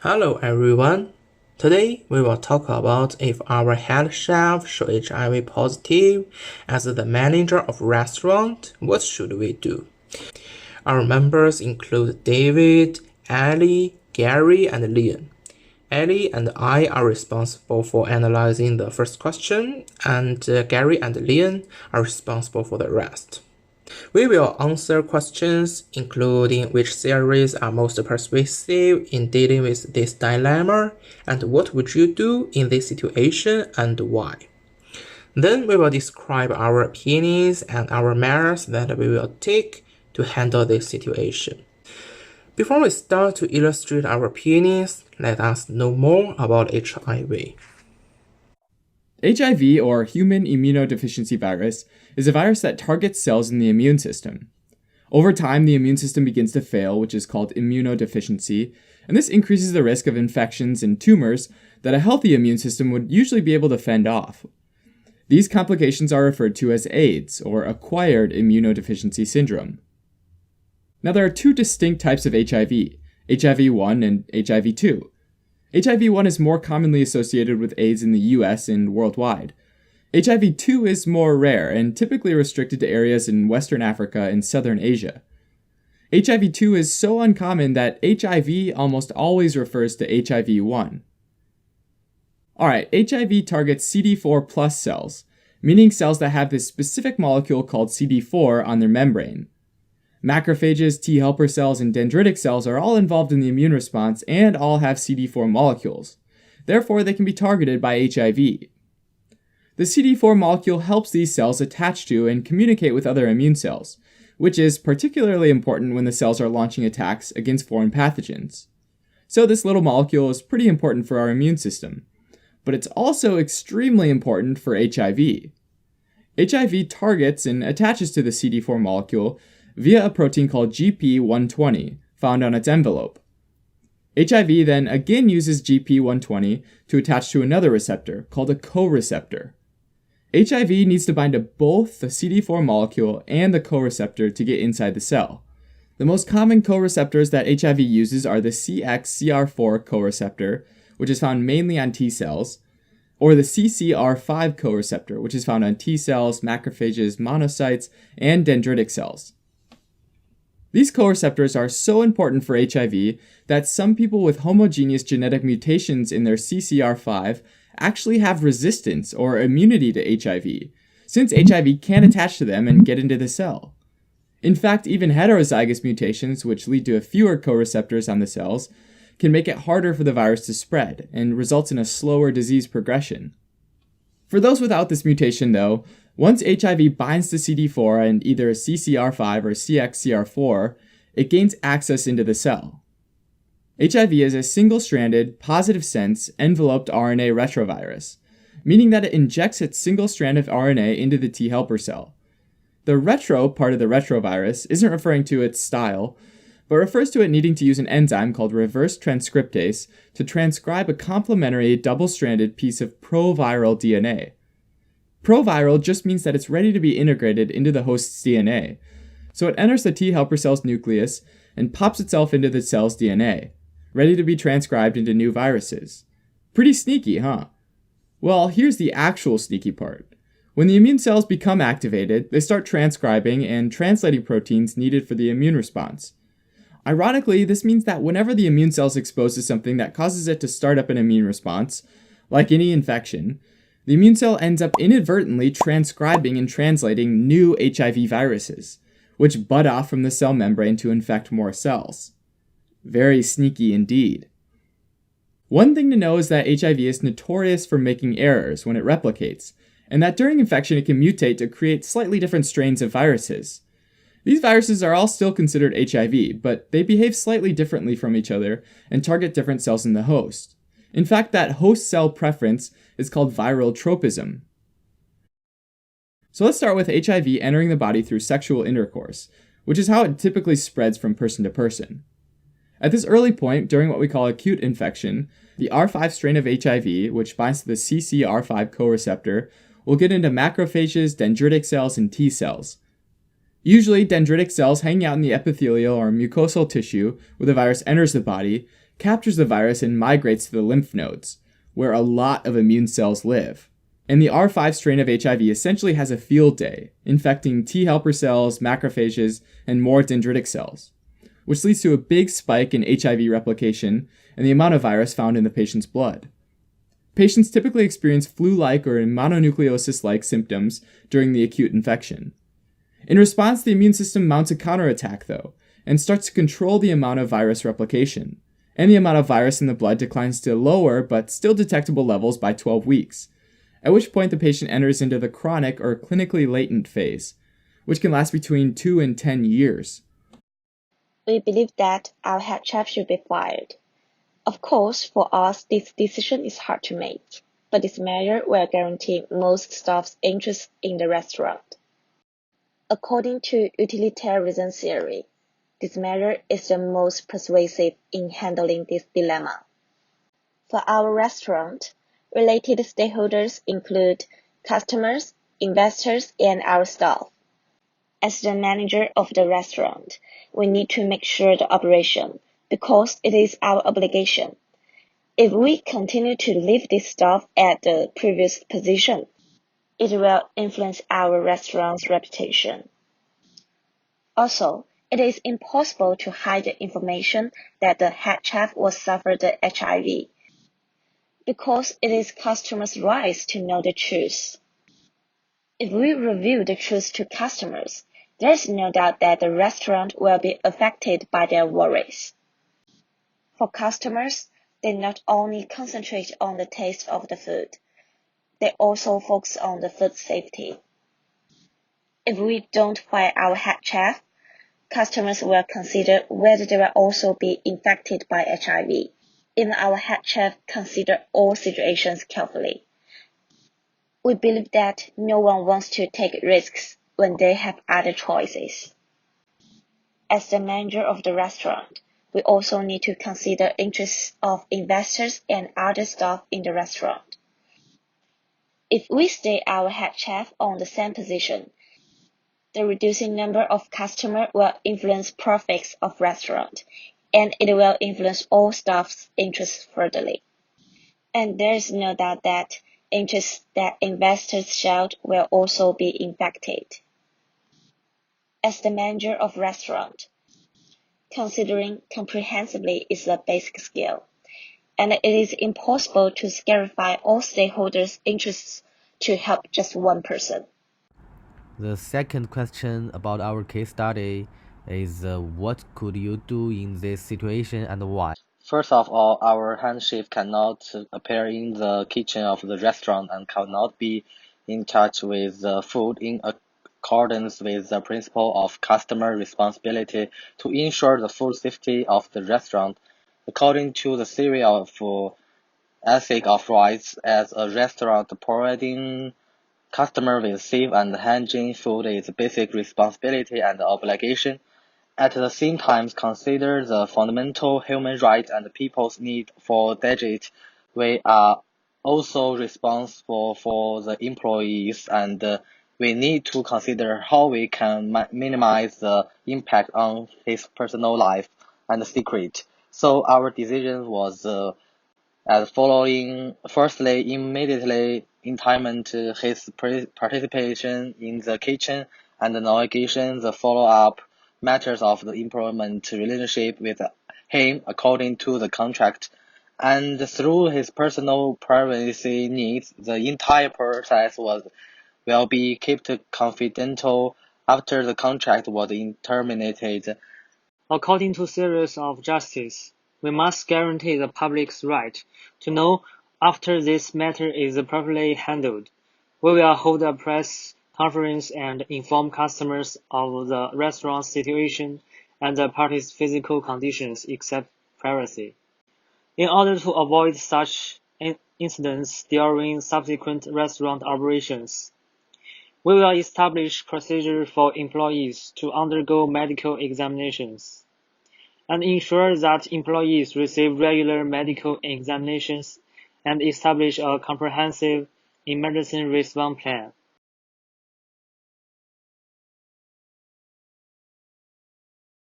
Hello everyone. Today we will talk about if our head chef show HIV positive as the manager of restaurant, what should we do? Our members include David, Ellie, Gary, and Leon. Ellie and I are responsible for analyzing the first question, and Gary and Leon are responsible for the rest. We will answer questions including which theories are most persuasive in dealing with this dilemma and what would you do in this situation and why. Then we will describe our opinions and our measures that we will take to handle this situation. Before we start to illustrate our opinions, let us know more about HIV. HIV, or human immunodeficiency virus, is a virus that targets cells in the immune system. Over time, the immune system begins to fail, which is called immunodeficiency, and this increases the risk of infections and tumors that a healthy immune system would usually be able to fend off. These complications are referred to as AIDS, or acquired immunodeficiency syndrome. Now, there are two distinct types of HIV, HIV-1 and HIV-2. HIV-1 is more commonly associated with AIDS in the US and worldwide. HIV-2 is more rare and typically restricted to areas in Western Africa and Southern Asia. HIV-2 is so uncommon that HIV almost always refers to HIV-1. Alright, HIV targets CD4 plus cells, meaning cells that have this specific molecule called CD4 on their membrane. Macrophages, T helper cells, and dendritic cells are all involved in the immune response and all have CD4 molecules. Therefore, they can be targeted by HIV. The CD4 molecule helps these cells attach to and communicate with other immune cells, which is particularly important when the cells are launching attacks against foreign pathogens. So this little molecule is pretty important for our immune system, but it's also extremely important for HIV. HIV targets and attaches to the CD4 molecule via a protein called GP120, found on its envelope. HIV then again uses GP120 to attach to another receptor, called a co-receptor. HIV needs to bind to both the CD4 molecule and the co-receptor to get inside the cell. The most common co-receptors that HIV uses are the CXCR4 co-receptor, which is found mainly on T cells, or the CCR5 co-receptor, which is found on T cells, macrophages, monocytes, and dendritic cells. These co-receptors are so important for HIV that some people with homogeneous genetic mutations in their CCR5 actually have resistance or immunity to HIV, since HIV can attach to them and get into the cell. In fact, even heterozygous mutations, which lead to fewer co-receptors on the cells, can make it harder for the virus to spread and results in a slower disease progression. For those without this mutation, though, once HIV binds to CD4 and either CCR5 or CXCR4, it gains access into the cell. HIV is a single-stranded, positive-sense, enveloped RNA retrovirus, meaning that it injects its single strand of RNA into the T helper cell. The retro part of the retrovirus isn't referring to its style, but refers to it needing to use an enzyme called reverse transcriptase to transcribe a complementary double-stranded piece of proviral DNA. Proviral just means that it's ready to be integrated into the host's DNA, so it enters the T helper cell's nucleus and pops itself into the cell's DNA, ready to be transcribed into new viruses. Pretty sneaky, huh? Well, here's the actual sneaky part. When the immune cells become activated, they start transcribing and translating proteins needed for the immune response. Ironically, this means that whenever the immune cell is exposed to something that causes it to start up an immune response, like any infection, the immune cell ends up inadvertently transcribing and translating new HIV viruses, which bud off from the cell membrane to infect more cells. Very sneaky indeed. One thing to know is that HIV is notorious for making errors when it replicates, and that during infection it can mutate to create slightly different strains of viruses. These viruses are all still considered HIV, but they behave slightly differently from each other and target different cells in the host. In fact, that host cell preference is called viral tropism. So let's start with HIV entering the body through sexual intercourse, which is how it typically spreads from person to person. At this early point, during what we call acute infection, the R5 strain of HIV, which binds to the CCR5 co-receptor, will get into macrophages, dendritic cells, and T cells. Usually, dendritic cells hanging out in the epithelial or mucosal tissue where the virus enters the body captures the virus and migrates to the lymph nodes, where a lot of immune cells live. And the R5 strain of HIV essentially has a field day, infecting T helper cells, macrophages, and more dendritic cells, which leads to a big spike in HIV replication and the amount of virus found in the patient's blood. Patients typically experience flu-like or mononucleosis-like symptoms during the acute infection. In response, the immune system mounts a counterattack, though, and starts to control the amount of virus replication, and the amount of virus in the blood declines to lower but still detectable levels by 12 weeks, at which point the patient enters into the chronic or clinically latent phase, which can last between 2 and 10 years. We believe that our head chef should be fired. Of course, for us, this decision is hard to make, but this measure will guarantee most staff's interest in the restaurant. According to utilitarianism theory, this measure is the most persuasive in handling this dilemma. For our restaurant, related stakeholders include customers, investors, and our staff. As the manager of the restaurant, we need to make sure the operation, because it is our obligation. If we continue to leave this staff at the previous position, it will influence our restaurant's reputation. Also, it is impossible to hide the information that the head chef was suffered the HIV, because it is customers' rights to know the truth. If we reveal the truth to customers, there is no doubt that the restaurant will be affected by their worries. For customers, they not only concentrate on the taste of the food, they also focus on the food safety. If we don't fire our head chef, customers will consider whether they will also be infected by HIV. Even our head chef consider all situations carefully. We believe that no one wants to take risks when they have other choices. As the manager of the restaurant, we also need to consider interests of investors and other staff in the restaurant. If we stay our head chef on the same position, the reducing number of customers will influence profits of restaurant, and it will influence all staff's interests furtherly. And there is no doubt that interests that investors share will also be impacted. As the manager of restaurant, considering comprehensively is a basic skill, and it is impossible to scarify all stakeholders' interests to help just one person. The second question about our case study is what could you do in this situation and why? First of all, our hand chef cannot appear in the kitchen of the restaurant and cannot be in touch with the food in accordance with the principle of customer responsibility to ensure the food safety of the restaurant. According to the theory of ethic of rights, as a restaurant, providing customer with safe and hygiene food is a basic responsibility and obligation. At the same time, consider the fundamental human right and people's need for diet. We are also responsible for the employees, and we need to consider how we can minimize the impact on his personal life and secret. So our decision was as following. Firstly, immediately interment his participation in the kitchen and navigation the follow-up matters of the employment relationship with him according to the contract. And through his personal privacy needs, the entire process will be kept confidential after the contract was terminated. According to theories of justice, we must guarantee the public's right to know after this matter is properly handled. We will hold a press conference and inform customers of the restaurant's situation and the parties' physical conditions except privacy. In order to avoid such incidents during subsequent restaurant operations, we will establish procedures for employees to undergo medical examinations and ensure that employees receive regular medical examinations and establish a comprehensive emergency response plan.